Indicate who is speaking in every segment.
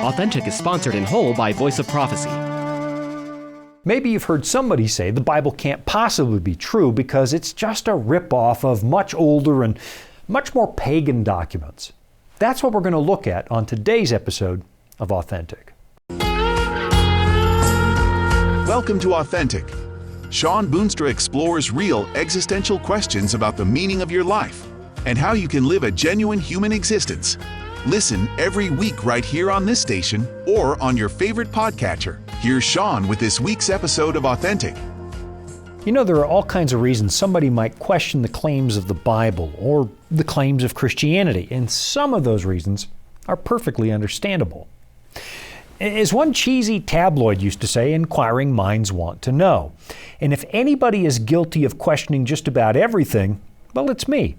Speaker 1: Authentic is sponsored in whole by Voice of Prophecy.
Speaker 2: Maybe you've heard somebody say the Bible can't possibly be true because it's just a ripoff of much older and much more pagan documents. That's what we're going to look at on today's episode of Authentic.
Speaker 3: Welcome to Authentic. Shawn Boonstra explores real existential questions about the meaning of your life and how you can live a genuine human existence. Listen every week right here on this station or on your favorite podcatcher. Here's Shawn with this week's episode of Authentic.
Speaker 2: You know, there are all kinds of reasons somebody might question the claims of the Bible or the claims of Christianity, and some of those reasons are perfectly understandable. As one cheesy tabloid used to say, inquiring minds want to know. And if anybody is guilty of questioning just about everything, well, it's me.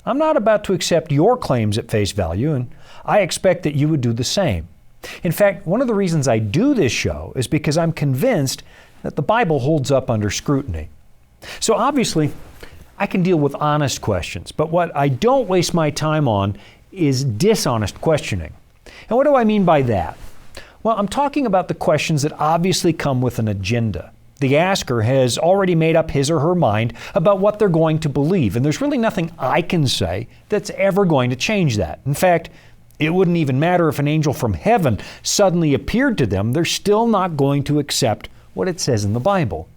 Speaker 2: I'm not about to accept your claims at face value, and I expect that you would do the same. In fact, one of the reasons I do this show is because I'm convinced that the Bible holds up under scrutiny. So obviously, I can deal with honest questions, but what I don't waste my time on is dishonest questioning. And what do I mean by that? Well, I'm talking about the questions that obviously come with an agenda. The asker has already made up his or her mind about what they're going to believe, and there's really nothing I can say that's ever going to change that. In fact, it wouldn't even matter if an angel from heaven suddenly appeared to them. They're still not going to accept what it says in the Bible.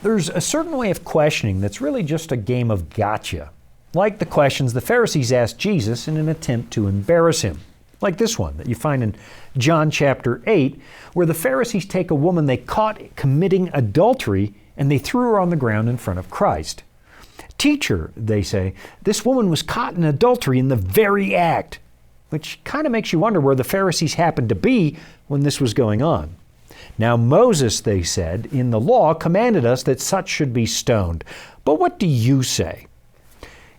Speaker 2: There's a certain way of questioning that's really just a game of gotcha, like the questions the Pharisees asked Jesus in an attempt to embarrass him. Like this one that you find in John chapter 8, where the Pharisees take a woman they caught committing adultery and they threw her on the ground in front of Christ. "Teacher," they say, "this woman was caught in adultery in the very act," which kind of makes you wonder where the Pharisees happened to be when this was going on. "Now Moses," they said, "in the law commanded us that such should be stoned. But what do you say?"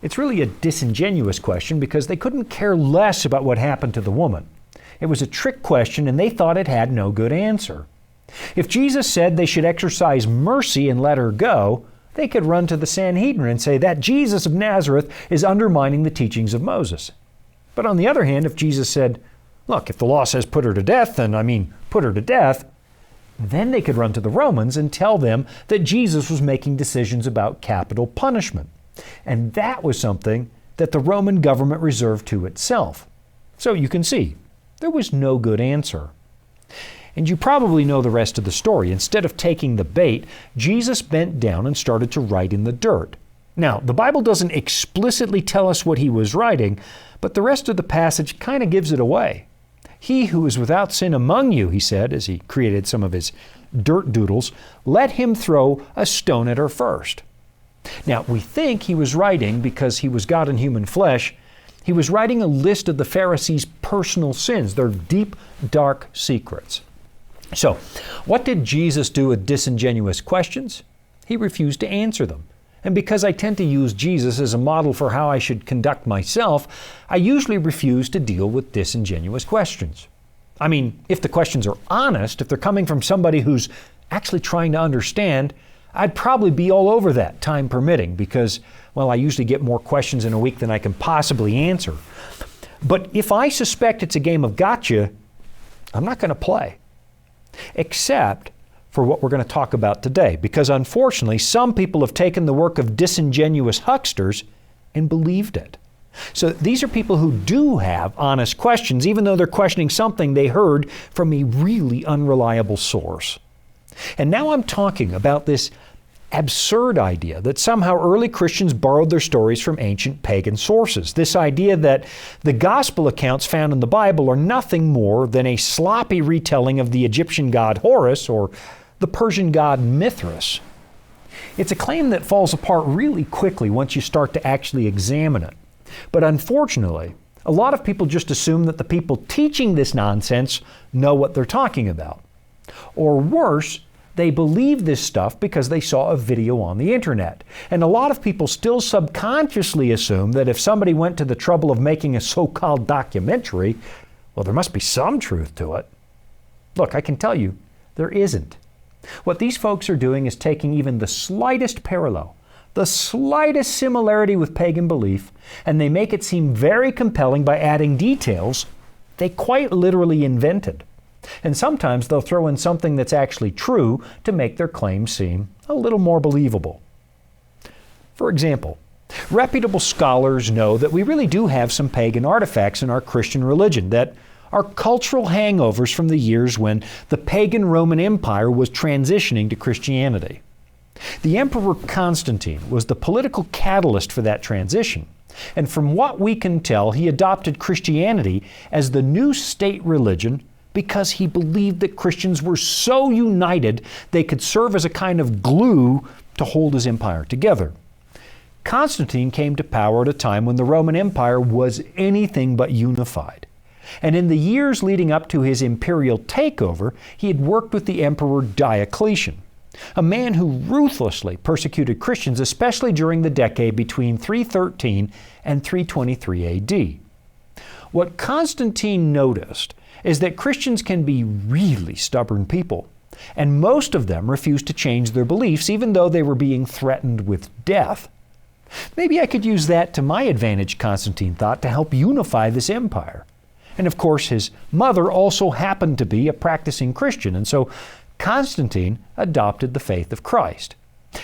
Speaker 2: It's really a disingenuous question because they couldn't care less about what happened to the woman. It was a trick question and they thought it had no good answer. If Jesus said they should exercise mercy and let her go, they could run to the Sanhedrin and say that Jesus of Nazareth is undermining the teachings of Moses. But on the other hand, if Jesus said, look, if the law says put her to death, then put her to death, then they could run to the Romans and tell them that Jesus was making decisions about capital punishment. And that was something that the Roman government reserved to itself. So you can see, there was no good answer. And you probably know the rest of the story. Instead of taking the bait, Jesus bent down and started to write in the dirt. Now, the Bible doesn't explicitly tell us what he was writing, but the rest of the passage kind of gives it away. "He who is without sin among you," he said, as he created some of his dirt doodles, "let him throw a stone at her first." Now, we think he was writing because he was God in human flesh. He was writing a list of the Pharisees' personal sins, their deep, dark secrets. So, what did Jesus do with disingenuous questions? He refused to answer them. And because I tend to use Jesus as a model for how I should conduct myself, I usually refuse to deal with disingenuous questions. I mean, if the questions are honest, if they're coming from somebody who's actually trying to understand, I'd probably be all over that, time permitting, because, well, I usually get more questions in a week than I can possibly answer. But if I suspect it's a game of gotcha, I'm not going to play. Except for what we're going to talk about today, because unfortunately, some people have taken the work of disingenuous hucksters and believed it. So these are people who do have honest questions, even though they're questioning something they heard from a really unreliable source. And now I'm talking about this absurd idea that somehow early Christians borrowed their stories from ancient pagan sources. This idea that the gospel accounts found in the Bible are nothing more than a sloppy retelling of the Egyptian god Horus or the Persian god Mithras. It's a claim that falls apart really quickly once you start to actually examine it. But unfortunately, a lot of people just assume that the people teaching this nonsense know what they're talking about. Or worse, they believe this stuff because they saw a video on the internet. And a lot of people still subconsciously assume that if somebody went to the trouble of making a so-called documentary, well, there must be some truth to it. Look, I can tell you, there isn't. What these folks are doing is taking even the slightest parallel, the slightest similarity with pagan belief, and they make it seem very compelling by adding details they quite literally invented. And sometimes they'll throw in something that's actually true to make their claims seem a little more believable. For example, reputable scholars know that we really do have some pagan artifacts in our Christian religion that are cultural hangovers from the years when the pagan Roman Empire was transitioning to Christianity. The Emperor Constantine was the political catalyst for that transition, and from what we can tell, he adopted Christianity as the new state religion because he believed that Christians were so united they could serve as a kind of glue to hold his empire together. Constantine came to power at a time when the Roman Empire was anything but unified. And in the years leading up to his imperial takeover, he had worked with the Emperor Diocletian, a man who ruthlessly persecuted Christians, especially during the decade between 313 and 323 AD. What Constantine noticed is that Christians can be really stubborn people, and most of them refused to change their beliefs even though they were being threatened with death. Maybe I could use that to my advantage, Constantine thought, to help unify this empire. And of course, his mother also happened to be a practicing Christian, and so Constantine adopted the faith of Christ.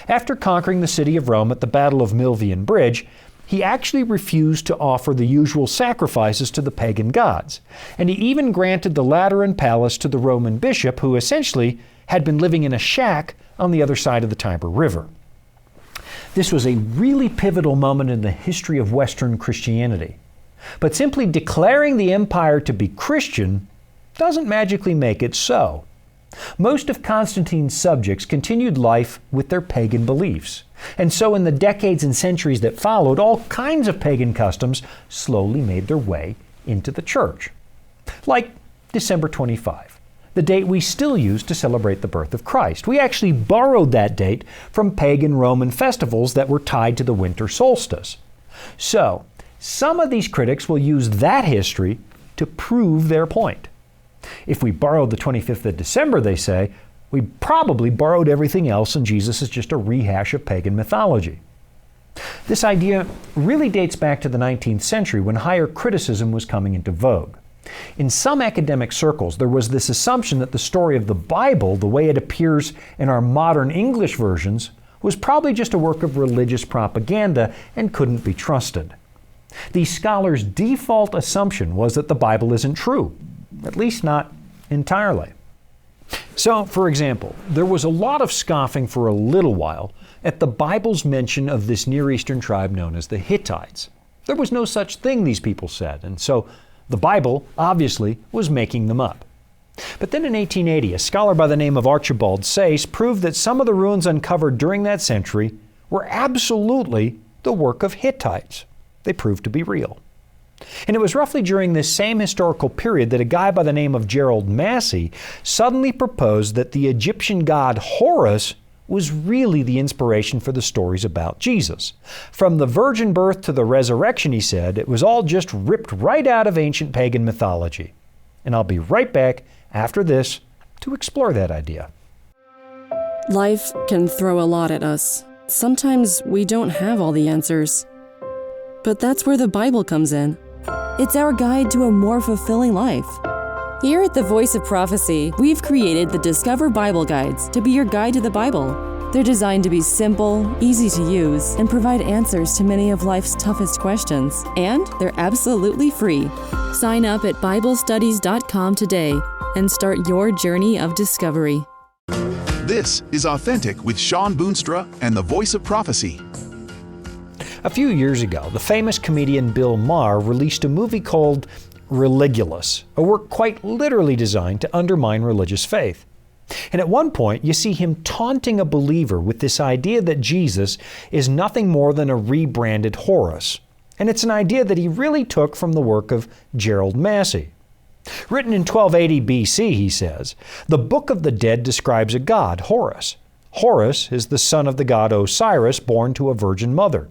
Speaker 2: After conquering the city of Rome at the Battle of Milvian Bridge, he actually refused to offer the usual sacrifices to the pagan gods, and he even granted the Lateran Palace to the Roman bishop, who essentially had been living in a shack on the other side of the Tiber River. This was a really pivotal moment in the history of Western Christianity. But simply declaring the empire to be Christian doesn't magically make it so. Most of Constantine's subjects continued life with their pagan beliefs. And so in the decades and centuries that followed, all kinds of pagan customs slowly made their way into the church. Like December 25, the date we still use to celebrate the birth of Christ. We actually borrowed that date from pagan Roman festivals that were tied to the winter solstice. So, some of these critics will use that history to prove their point. If we borrowed the 25th of December, they say, we probably borrowed everything else and Jesus is just a rehash of pagan mythology. This idea really dates back to the 19th century when higher criticism was coming into vogue. In some academic circles, there was this assumption that the story of the Bible, the way it appears in our modern English versions, was probably just a work of religious propaganda and couldn't be trusted. These scholars' default assumption was that the Bible isn't true, at least not entirely. So, for example, there was a lot of scoffing for a little while at the Bible's mention of this Near Eastern tribe known as the Hittites. There was no such thing, these people said, and so the Bible obviously was making them up. But then in 1880, a scholar by the name of Archibald Sayce proved that some of the ruins uncovered during that century were absolutely the work of Hittites. They proved to be real. And it was roughly during this same historical period that a guy by the name of Gerald Massey suddenly proposed that the Egyptian god Horus was really the inspiration for the stories about Jesus. From the virgin birth to the resurrection, he said, it was all just ripped right out of ancient pagan mythology. And I'll be right back after this to explore that idea.
Speaker 4: Life can throw a lot at us. Sometimes we don't have all the answers. But that's where the Bible comes in. It's our guide to a more fulfilling life. Here at the Voice of Prophecy, we've created the Discover Bible Guides to be your guide to the Bible. They're designed to be simple, easy to use, and provide answers to many of life's toughest questions. And they're absolutely free. Sign up at BibleStudies.com today and start your journey of discovery.
Speaker 3: This is Authentic with Shawn Boonstra and the Voice of Prophecy.
Speaker 2: A few years ago, the famous comedian Bill Maher released a movie called Religulous, a work quite literally designed to undermine religious faith. And at one point, you see him taunting a believer with this idea that Jesus is nothing more than a rebranded Horus. And it's an idea that he really took from the work of Gerald Massey. Written in 1280 BC, he says, the Book of the Dead describes a god, Horus. Horus is the son of the god Osiris, born to a virgin mother.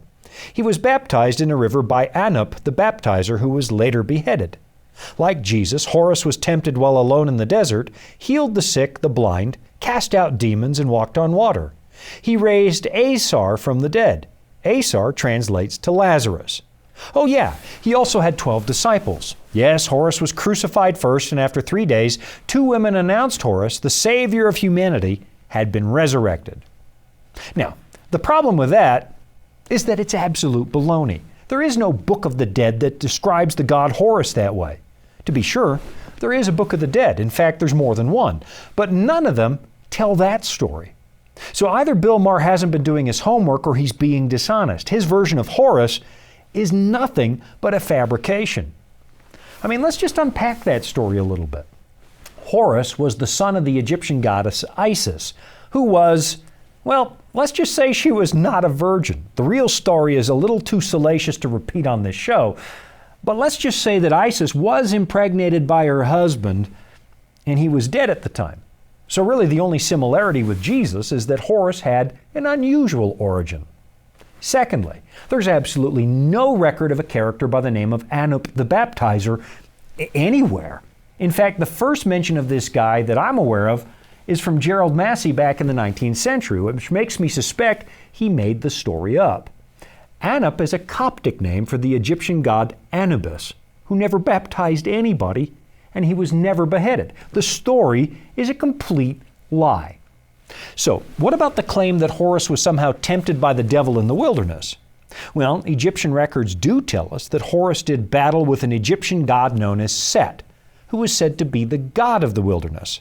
Speaker 2: He was baptized in a river by Anup, the baptizer, who was later beheaded. Like Jesus, Horus was tempted while alone in the desert, healed the sick, the blind, cast out demons, and walked on water. He raised Asar from the dead. Asar translates to Lazarus. Oh yeah, he also had 12 disciples. Yes, Horus was crucified first, and after 3 days, 2 women announced Horus, the savior of humanity, had been resurrected. Now, the problem with that is that it's absolute baloney. There is no Book of the Dead that describes the god Horus that way. To be sure, there is a Book of the Dead. In fact, there's more than one. But none of them tell that story. So either Bill Maher hasn't been doing his homework or he's being dishonest. His version of Horus is nothing but a fabrication. I mean, let's just unpack that story a little bit. Horus was the son of the Egyptian goddess Isis, who was, well, let's just say she was not a virgin. The real story is a little too salacious to repeat on this show, but let's just say that Isis was impregnated by her husband and he was dead at the time. So really the only similarity with Jesus is that Horus had an unusual origin. Secondly, there's absolutely no record of a character by the name of Anup the Baptizer anywhere. In fact, the first mention of this guy that I'm aware of is from Gerald Massey back in the 19th century, which makes me suspect he made the story up. Anup is a Coptic name for the Egyptian god Anubis, who never baptized anybody, and he was never beheaded. The story is a complete lie. So, what about the claim that Horus was somehow tempted by the devil in the wilderness? Well, Egyptian records do tell us that Horus did battle with an Egyptian god known as Set, who was said to be the god of the wilderness.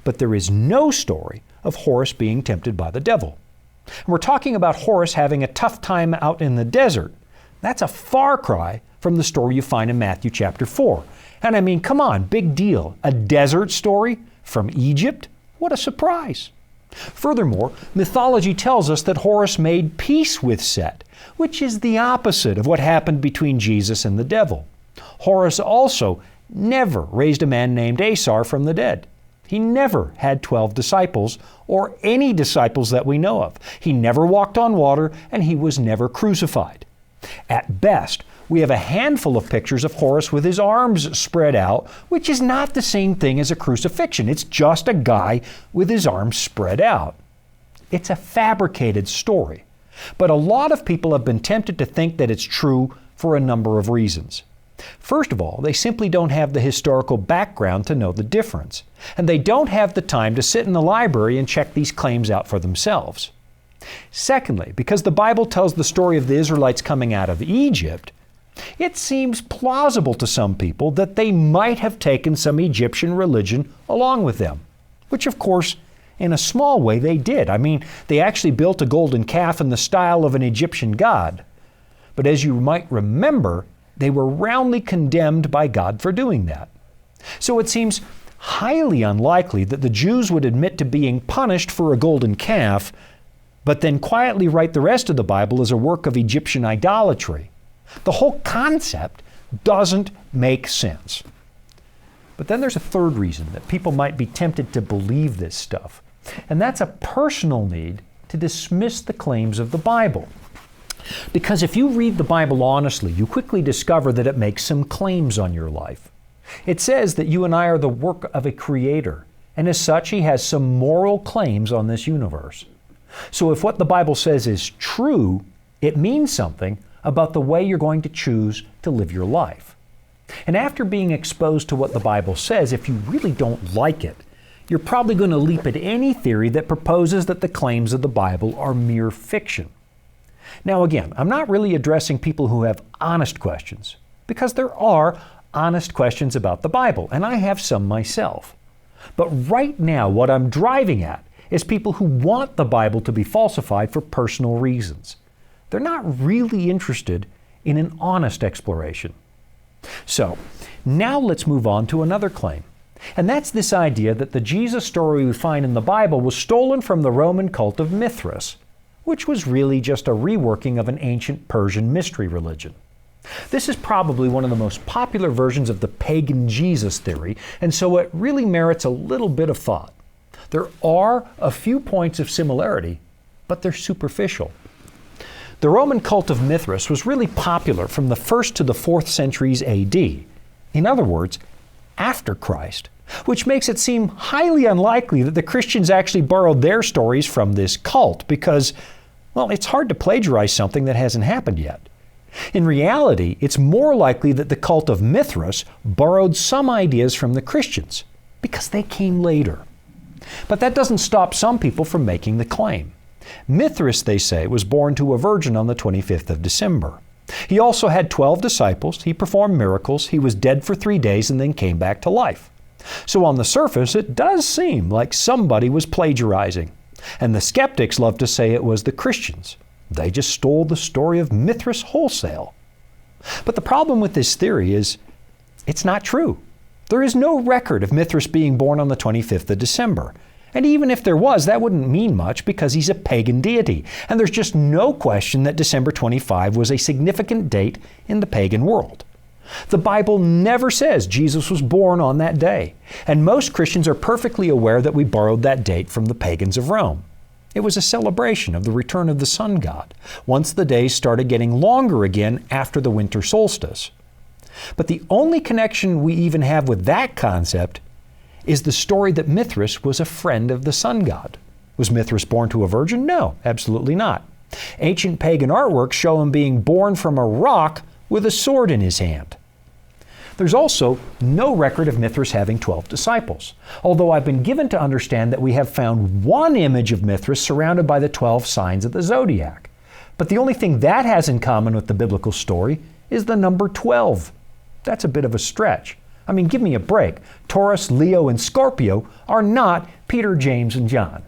Speaker 2: But there is no story of Horus being tempted by the devil. And we're talking about Horus having a tough time out in the desert. That's a far cry from the story you find in Matthew chapter 4. And I mean, come on, big deal. A desert story from Egypt? What a surprise. Furthermore, mythology tells us that Horus made peace with Set, which is the opposite of what happened between Jesus and the devil. Horus also never raised a man named Asar from the dead. He never had 12 disciples, or any disciples that we know of. He never walked on water, and he was never crucified. At best, we have a handful of pictures of Horus with his arms spread out, which is not the same thing as a crucifixion. It's just a guy with his arms spread out. It's a fabricated story. But a lot of people have been tempted to think that it's true for a number of reasons. First of all, they simply don't have the historical background to know the difference. And they don't have the time to sit in the library and check these claims out for themselves. Secondly, because the Bible tells the story of the Israelites coming out of Egypt, it seems plausible to some people that they might have taken some Egyptian religion along with them, which of course, in a small way they did. I mean, they actually built a golden calf in the style of an Egyptian god. But as you might remember, they were roundly condemned by God for doing that. So it seems highly unlikely that the Jews would admit to being punished for a golden calf, but then quietly write the rest of the Bible as a work of Egyptian idolatry. The whole concept doesn't make sense. But then there's a third reason that people might be tempted to believe this stuff, and that's a personal need to dismiss the claims of the Bible. Because if you read the Bible honestly, you quickly discover that it makes some claims on your life. It says that you and I are the work of a creator, and as such, he has some moral claims on this universe. So if what the Bible says is true, it means something about the way you're going to choose to live your life. And after being exposed to what the Bible says, if you really don't like it, you're probably going to leap at any theory that proposes that the claims of the Bible are mere fiction. Now again, I'm not really addressing people who have honest questions, because there are honest questions about the Bible, and I have some myself. But right now, what I'm driving at is people who want the Bible to be falsified for personal reasons. They're not really interested in an honest exploration. So, now let's move on to another claim. And that's this idea that the Jesus story we find in the Bible was stolen from the Roman cult of Mithras, which was really just a reworking of an ancient Persian mystery religion. This is probably one of the most popular versions of the Pagan Jesus theory, and so it really merits a little bit of thought. There are a few points of similarity, but they're superficial. The Roman cult of Mithras was really popular from the 1st to the 4th centuries AD. In other words, after Christ, which makes it seem highly unlikely that the Christians actually borrowed their stories from this cult because, well, it's hard to plagiarize something that hasn't happened yet. In reality, it's more likely that the cult of Mithras borrowed some ideas from the Christians, because they came later. But that doesn't stop some people from making the claim. Mithras, they say, was born to a virgin on the 25th of December. He also had 12 disciples, he performed miracles, he was dead for 3 days and then came back to life. So on the surface, it does seem like somebody was plagiarizing. And the skeptics love to say it was the Christians. They just stole the story of Mithras wholesale. But the problem with this theory is it's not true. There is no record of Mithras being born on the 25th of December. And even if there was, that wouldn't mean much because he's a pagan deity. And there's just no question that December 25 was a significant date in the pagan world. The Bible never says Jesus was born on that day. And most Christians are perfectly aware that we borrowed that date from the pagans of Rome. It was a celebration of the return of the sun god, once the days started getting longer again after the winter solstice. But the only connection we even have with that concept is the story that Mithras was a friend of the sun god. Was Mithras born to a virgin? No, absolutely not. Ancient pagan artworks show him being born from a rock with a sword in his hand. There's also no record of Mithras having 12 disciples, although I've been given to understand that we have found one image of Mithras surrounded by the 12 signs of the zodiac. But the only thing that has in common with the biblical story is the number 12. That's a bit of a stretch. I mean, give me a break. Taurus, Leo, and Scorpio are not Peter, James, and John.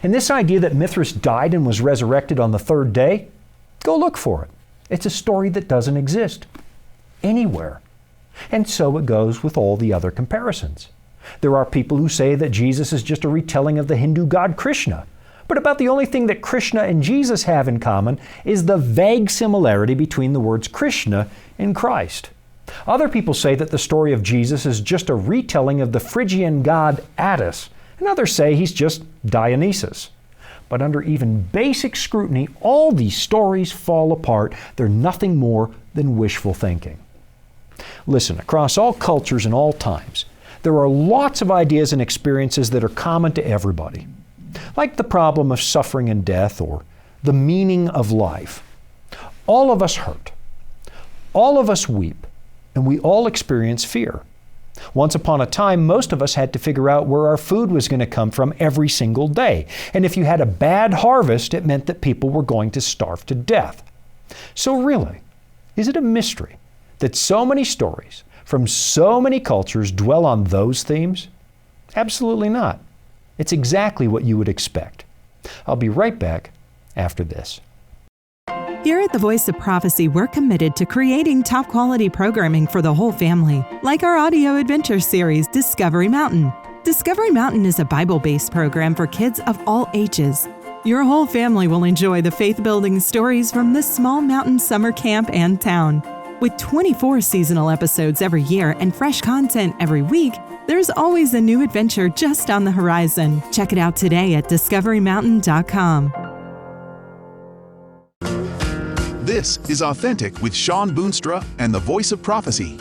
Speaker 2: And this idea that Mithras died and was resurrected on the third day, go look for it. It's a story that doesn't exist anywhere. And so it goes with all the other comparisons. There are people who say that Jesus is just a retelling of the Hindu god Krishna. But about the only thing that Krishna and Jesus have in common is the vague similarity between the words Krishna and Christ. Other people say that the story of Jesus is just a retelling of the Phrygian god Attis, and others say he's just Dionysus. But under even basic scrutiny, all these stories fall apart. They're nothing more than wishful thinking. Listen, across all cultures and all times, there are lots of ideas and experiences that are common to everybody, like the problem of suffering and death or the meaning of life. All of us hurt. All of us weep. And we all experience fear. Once upon a time, most of us had to figure out where our food was going to come from every single day. And if you had a bad harvest, it meant that people were going to starve to death. So really, is it a mystery that so many stories from so many cultures dwell on those themes? Absolutely not. It's exactly what you would expect. I'll be right back after this.
Speaker 5: Here at the Voice of Prophecy, we're committed to creating top-quality programming for the whole family, like our audio adventure series, Discovery Mountain. Discovery Mountain is a Bible-based program for kids of all ages. Your whole family will enjoy the faith-building stories from this small mountain summer camp and town. With 24 seasonal episodes every year and fresh content every week, there's always a new adventure just on the horizon. Check it out today at discoverymountain.com.
Speaker 3: This is Authentic with Shawn Boonstra and the Voice of Prophecy.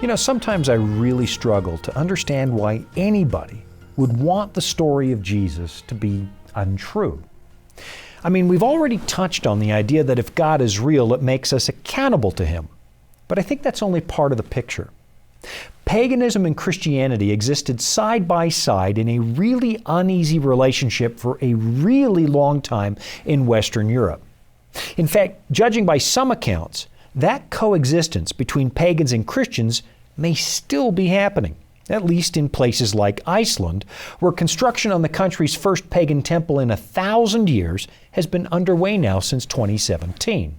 Speaker 2: You know, sometimes I really struggle to understand why anybody would want the story of Jesus to be untrue. I mean, we've already touched on the idea that if God is real, it makes us accountable to Him. But I think that's only part of the picture. Paganism and Christianity existed side by side in a really uneasy relationship for a really long time in Western Europe. In fact, judging by some accounts, that coexistence between pagans and Christians may still be happening, at least in places like Iceland, where construction on the country's first pagan temple in 1,000 years has been underway now since 2017.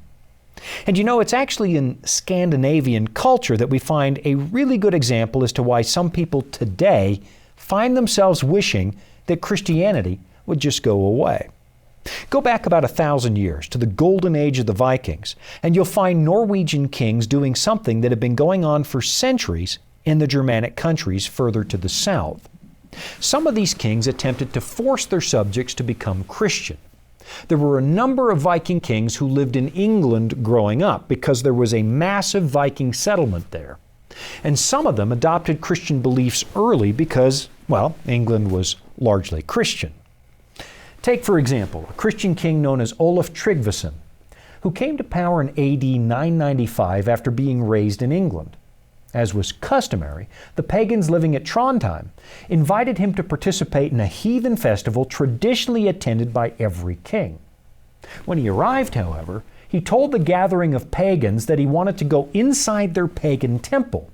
Speaker 2: And you know, it's actually in Scandinavian culture that we find a really good example as to why some people today find themselves wishing that Christianity would just go away. Go back about 1,000 years to the golden age of the Vikings, and you'll find Norwegian kings doing something that had been going on for centuries in the Germanic countries further to the south. Some of these kings attempted to force their subjects to become Christian. There were a number of Viking kings who lived in England growing up because there was a massive Viking settlement there. And some of them adopted Christian beliefs early because, well, England was largely Christian. Take, for example, a Christian king known as Olaf Tryggvason. who came to power in AD 995 after being raised in England. As was customary, the pagans living at Trondheim invited him to participate in a heathen festival traditionally attended by every king. When he arrived, however, he told the gathering of pagans that he wanted to go inside their pagan temple,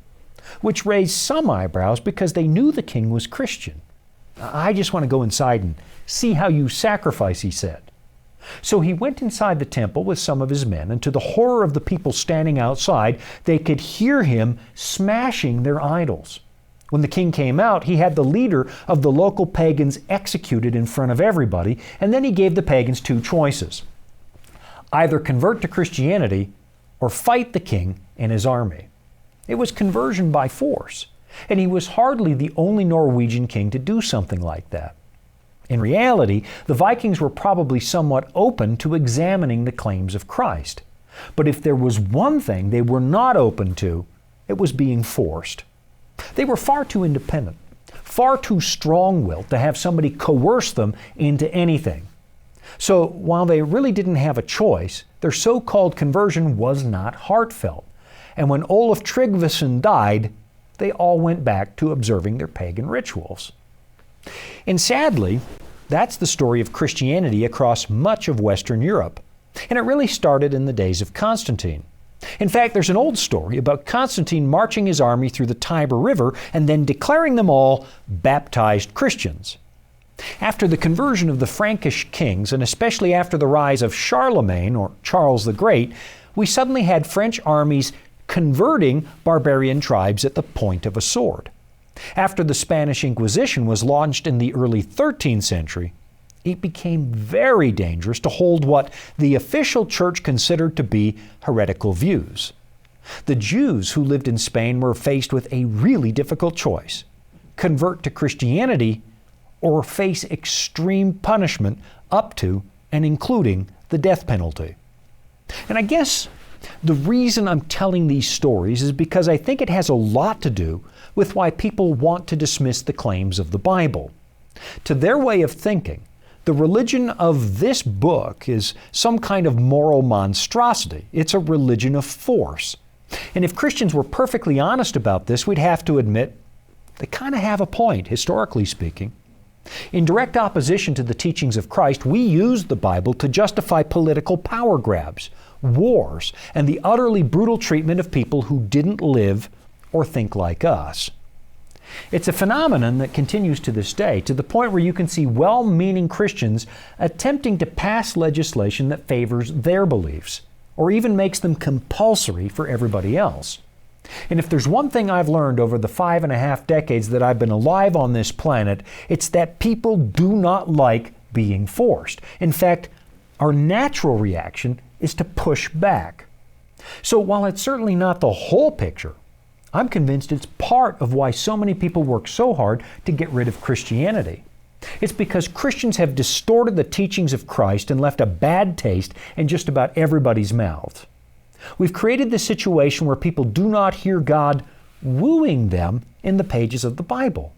Speaker 2: which raised some eyebrows because they knew the king was Christian. "I just want to go inside and see how you sacrifice," he said. So he went inside the temple with some of his men, and to the horror of the people standing outside, they could hear him smashing their idols. When the king came out, he had the leader of the local pagans executed in front of everybody, and then he gave the pagans two choices: either convert to Christianity or fight the king and his army. It was conversion by force, and he was hardly the only Norwegian king to do something like that. In reality, the Vikings were probably somewhat open to examining the claims of Christ. But if there was one thing they were not open to, it was being forced. They were far too independent, far too strong-willed to have somebody coerce them into anything. So while they really didn't have a choice, their so-called conversion was not heartfelt. And when Olaf Tryggvason died, they all went back to observing their pagan rituals. And sadly, that's the story of Christianity across much of Western Europe. And it really started in the days of Constantine. In fact, there's an old story about Constantine marching his army through the Tiber River and then declaring them all baptized Christians. After the conversion of the Frankish kings, and especially after the rise of Charlemagne or Charles the Great, we suddenly had French armies converting barbarian tribes at the point of a sword. After the Spanish Inquisition was launched in the early 13th century, it became very dangerous to hold what the official church considered to be heretical views. The Jews who lived in Spain were faced with a really difficult choice: convert to Christianity or face extreme punishment up to and including the death penalty. And I guess the reason I'm telling these stories is because I think it has a lot to do with why people want to dismiss the claims of the Bible. To their way of thinking, the religion of this book is some kind of moral monstrosity. It's a religion of force. And if Christians were perfectly honest about this, we'd have to admit they kind of have a point, historically speaking. In direct opposition to the teachings of Christ, we use the Bible to justify political power grabs, wars, and the utterly brutal treatment of people who didn't live or think like us. It's a phenomenon that continues to this day, to the point where you can see well-meaning Christians attempting to pass legislation that favors their beliefs, or even makes them compulsory for everybody else. And if there's one thing I've learned over the 5.5 decades that I've been alive on this planet, it's that people do not like being forced. In fact, our natural reaction is to push back. So while it's certainly not the whole picture, I'm convinced it's part of why so many people work so hard to get rid of Christianity. It's because Christians have distorted the teachings of Christ and left a bad taste in just about everybody's mouth. We've created this situation where people do not hear God wooing them in the pages of the Bible.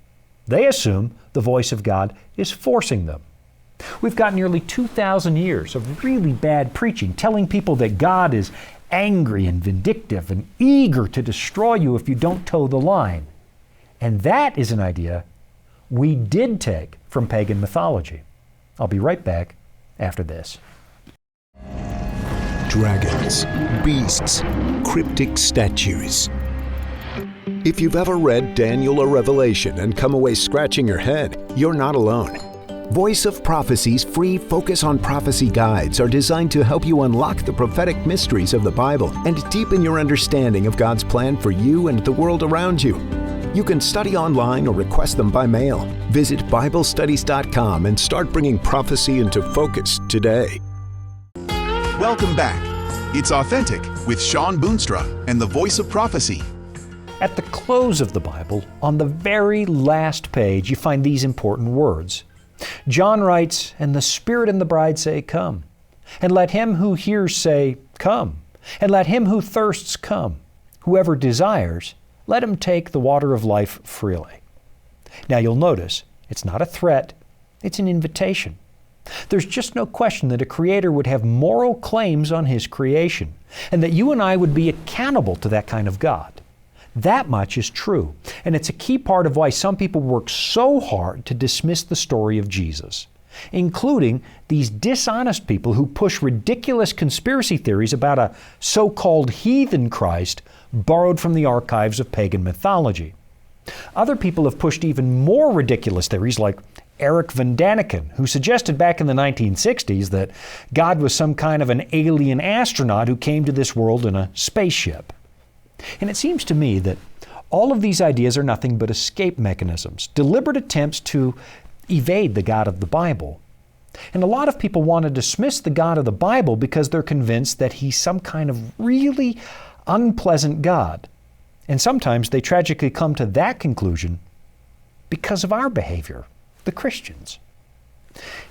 Speaker 2: They assume the voice of God is forcing them. We've got nearly 2,000 years of really bad preaching telling people that God is angry and vindictive and eager to destroy you if you don't toe the line. And that is an idea we did take from pagan mythology. I'll be right back after this.
Speaker 6: Dragons, beasts, cryptic statues. If you've ever read Daniel or Revelation and come away scratching your head, you're not alone. Voice of Prophecy's free Focus on Prophecy guides are designed to help you unlock the prophetic mysteries of the Bible and deepen your understanding of God's plan for you and the world around you. You can study online or request them by mail. Visit BibleStudies.com and start bringing prophecy into focus today.
Speaker 3: Welcome back. It's Authentic with Shawn Boonstra and the Voice of Prophecy.
Speaker 2: At the close of the Bible, on the very last page, you find these important words. John writes, "And the Spirit and the bride say, 'Come.' And let him who hears say, 'Come.' And let him who thirsts come. Whoever desires, let him take the water of life freely." Now you'll notice, it's not a threat, it's an invitation. There's just no question that a creator would have moral claims on his creation, and that you and I would be accountable to that kind of God. That much is true, and it's a key part of why some people work so hard to dismiss the story of Jesus, including these dishonest people who push ridiculous conspiracy theories about a so-called heathen Christ borrowed from the archives of pagan mythology. Other people have pushed even more ridiculous theories like Eric Van Daniken, who suggested back in the 1960s that God was some kind of an alien astronaut who came to this world in a spaceship. And it seems to me that all of these ideas are nothing but escape mechanisms, deliberate attempts to evade the God of the Bible. And a lot of people want to dismiss the God of the Bible because they're convinced that he's some kind of really unpleasant God. And sometimes they tragically come to that conclusion because of our behavior, the Christians.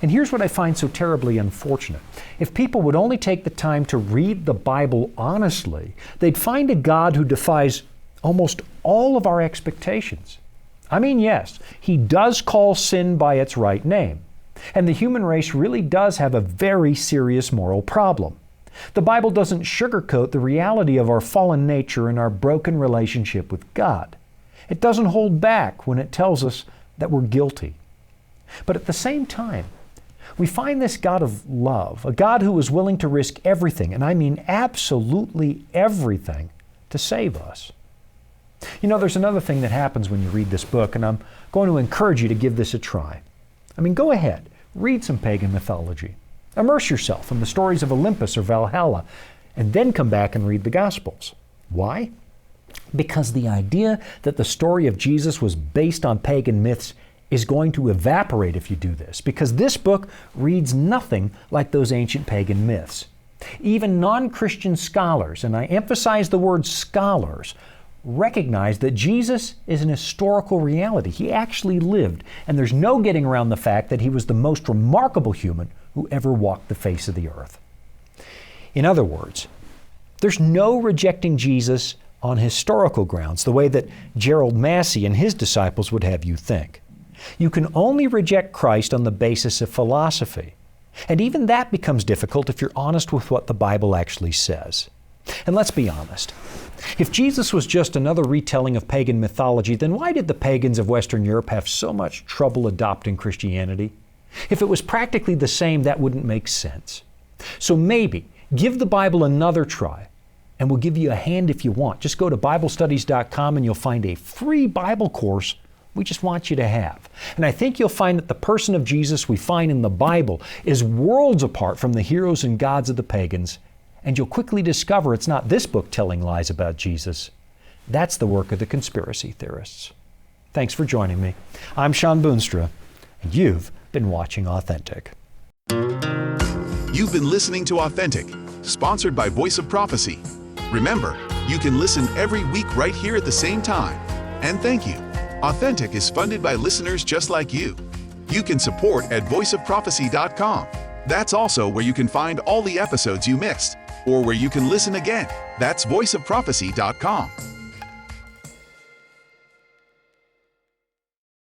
Speaker 2: And here's what I find so terribly unfortunate. If people would only take the time to read the Bible honestly, they'd find a God who defies almost all of our expectations. I mean, yes, he does call sin by its right name. And the human race really does have a very serious moral problem. The Bible doesn't sugarcoat the reality of our fallen nature and our broken relationship with God. It doesn't hold back when it tells us that we're guilty. But at the same time, we find this God of love, a God who is willing to risk everything, and I mean absolutely everything, to save us. You know, there's another thing that happens when you read this book, and I'm going to encourage you to give this a try. I mean, go ahead, read some pagan mythology. Immerse yourself in the stories of Olympus or Valhalla, and then come back and read the Gospels. Why? Because the idea that the story of Jesus was based on pagan myths is going to evaporate if you do this, because this book reads nothing like those ancient pagan myths. Even non-Christian scholars, and I emphasize the word scholars, recognize that Jesus is an historical reality. He actually lived, and there's no getting around the fact that he was the most remarkable human who ever walked the face of the earth. In other words, there's no rejecting Jesus on historical grounds, the way that Gerald Massey and his disciples would have you think. You can only reject Christ on the basis of philosophy. And even that becomes difficult if you're honest with what the Bible actually says. And let's be honest. If Jesus was just another retelling of pagan mythology, then why did the pagans of Western Europe have so much trouble adopting Christianity? If it was practically the same, that wouldn't make sense. So maybe give the Bible another try, and we'll give you a hand if you want. Just go to BibleStudies.com and you'll find a free Bible course we just want you to have. And I think you'll find that the person of Jesus we find in the Bible is worlds apart from the heroes and gods of the pagans. And you'll quickly discover it's not this book telling lies about Jesus. That's the work of the conspiracy theorists. Thanks for joining me. I'm Shawn Boonstra, and you've been watching Authentic.
Speaker 3: You've been listening to Authentic, sponsored by Voice of Prophecy. Remember, you can listen every week right here at the same time. And thank you. Authentic is funded by listeners just like you. You can support at voiceofprophecy.com. That's also where you can find all the episodes you missed, or where you can listen again. That's voiceofprophecy.com.